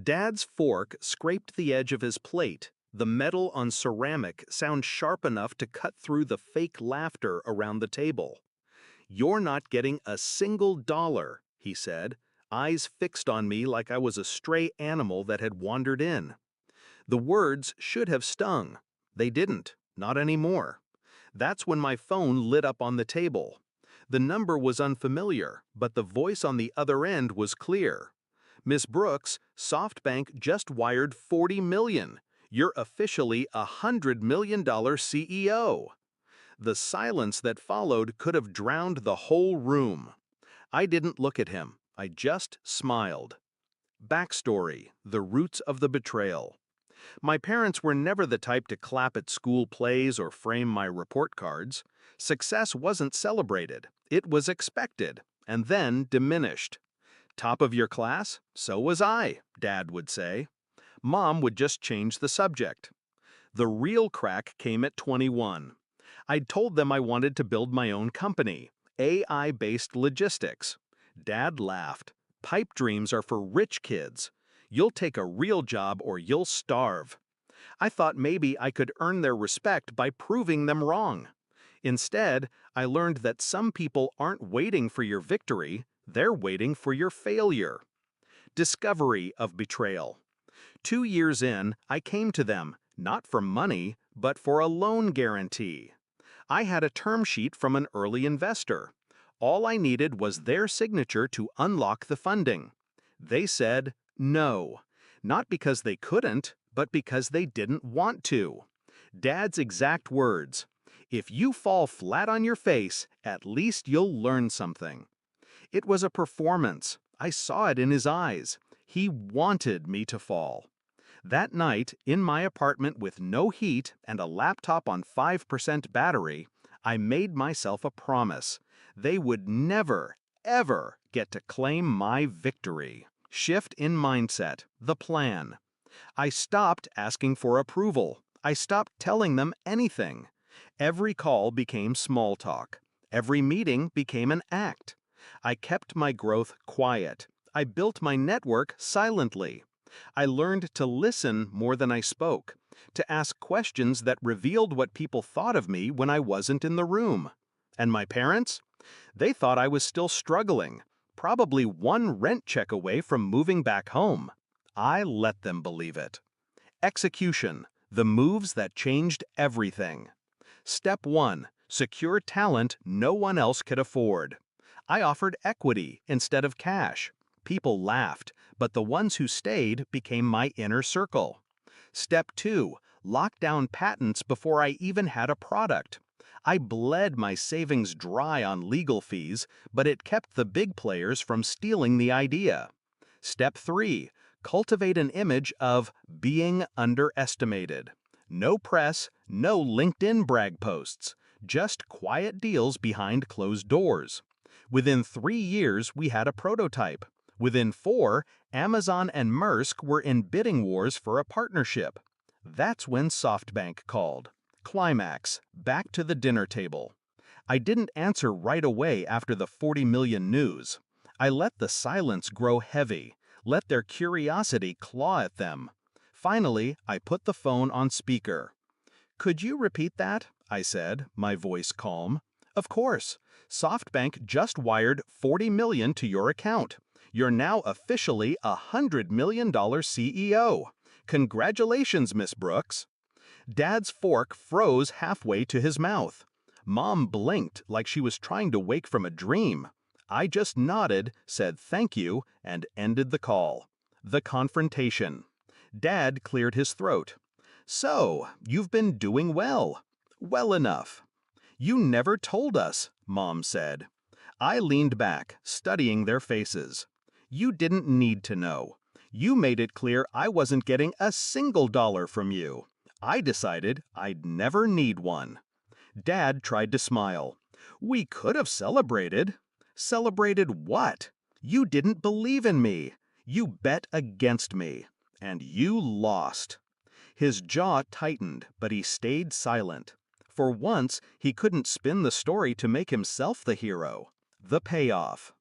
Dad's fork scraped the edge of his plate. The metal on ceramic sounded sharp enough to cut through the fake laughter around the table. "You're not getting a single dollar," he said, eyes fixed on me like I was a stray animal that had wandered in. The words should have stung. They didn't, not anymore. That's when my phone lit up on the table. The number was unfamiliar, but the voice on the other end was clear. "Miss Brooks, SoftBank just wired 40 million. You're officially $100 million CEO." The silence that followed could have drowned the whole room. I didn't look at him. I just smiled. Backstory: the roots of the betrayal. My parents were never the type to clap at school plays or frame my report cards. Success wasn't celebrated. It was expected, and then diminished. "Top of your class? So was I," Dad would say. Mom would just change the subject. The real crack came at 21. I'd told them I wanted to build my own company, AI-based logistics. Dad laughed. "Pipe dreams are for rich kids. You'll take a real job or you'll starve." I thought maybe I could earn their respect by proving them wrong. Instead, I learned that some people aren't waiting for your victory, they're waiting for your failure. Discovery of betrayal. 2 years in, I came to them, not for money, but for a loan guarantee. I had a term sheet from an early investor. All I needed was their signature to unlock the funding. They said no, not because they couldn't, but because they didn't want to. Dad's exact words: "If you fall flat on your face, at least you'll learn something." It was a performance. I saw it in his eyes. He wanted me to fall. That night, in my apartment with no heat and a laptop on 5% battery, I made myself a promise. They would never, ever get to claim my victory. Shift in mindset, the plan. I stopped asking for approval. I stopped telling them anything. Every call became small talk. Every meeting became an act. I kept my growth quiet. I built my network silently. I learned to listen more than I spoke, to ask questions that revealed what people thought of me when I wasn't in the room. And my parents? They thought I was still struggling, probably one rent check away from moving back home. I let them believe it. Execution: the moves that changed everything. Step 1. Secure talent no one else could afford. I offered equity instead of cash. People laughed, but the ones who stayed became my inner circle. Step 2. Lock down patents before I even had a product. I bled my savings dry on legal fees, but it kept the big players from stealing the idea. Step 3. Cultivate an image of being underestimated. No press, no LinkedIn brag posts, just quiet deals behind closed doors. Within 3 years, we had a prototype. Within 4, Amazon and Maersk were in bidding wars for a partnership. That's when SoftBank called. Climax: back to the dinner table. I didn't answer right away after the 40 million news. I let the silence grow heavy, let their curiosity claw at them. Finally, I put the phone on speaker. "Could you repeat that?" I said, my voice calm. "Of course. SoftBank just wired 40 million to your account. You're now officially $100 million CEO. Congratulations, Miss Brooks." Dad's fork froze halfway to his mouth. Mom blinked like she was trying to wake from a dream. I just nodded, said thank you, and ended the call. The confrontation. Dad cleared his throat. "So, you've been doing well. Well enough." "You never told us," Mom said. I leaned back, studying their faces. "You didn't need to know. You made it clear I wasn't getting a single dollar from you. I decided I'd never need one." Dad tried to smile. "We could have celebrated." "Celebrated what? You didn't believe in me. You bet against me. And you lost." His jaw tightened, but he stayed silent. For once, he couldn't spin the story to make himself the hero. The payoff.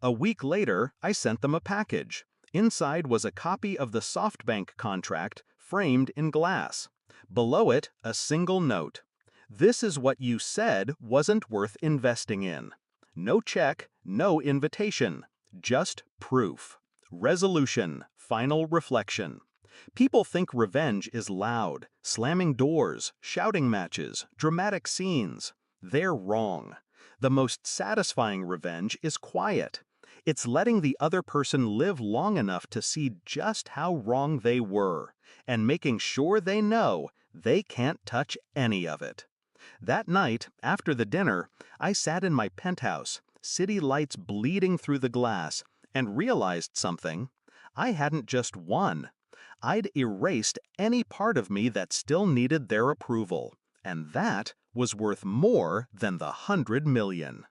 A week later, I sent them a package. Inside was a copy of the SoftBank contract framed in glass. Below it, a single note. This is what you said wasn't worth investing in. No check, no invitation, just proof. Resolution, final reflection. People think revenge is loud, slamming doors, shouting matches, dramatic scenes. They're wrong. The most satisfying revenge is quiet. It's letting the other person live long enough to see just how wrong they were, and making sure they know they can't touch any of it. That night, after the dinner, I sat in my penthouse, city lights bleeding through the glass, and realized something. I hadn't just won. I'd erased any part of me that still needed their approval, and that was worth more than the 100 million.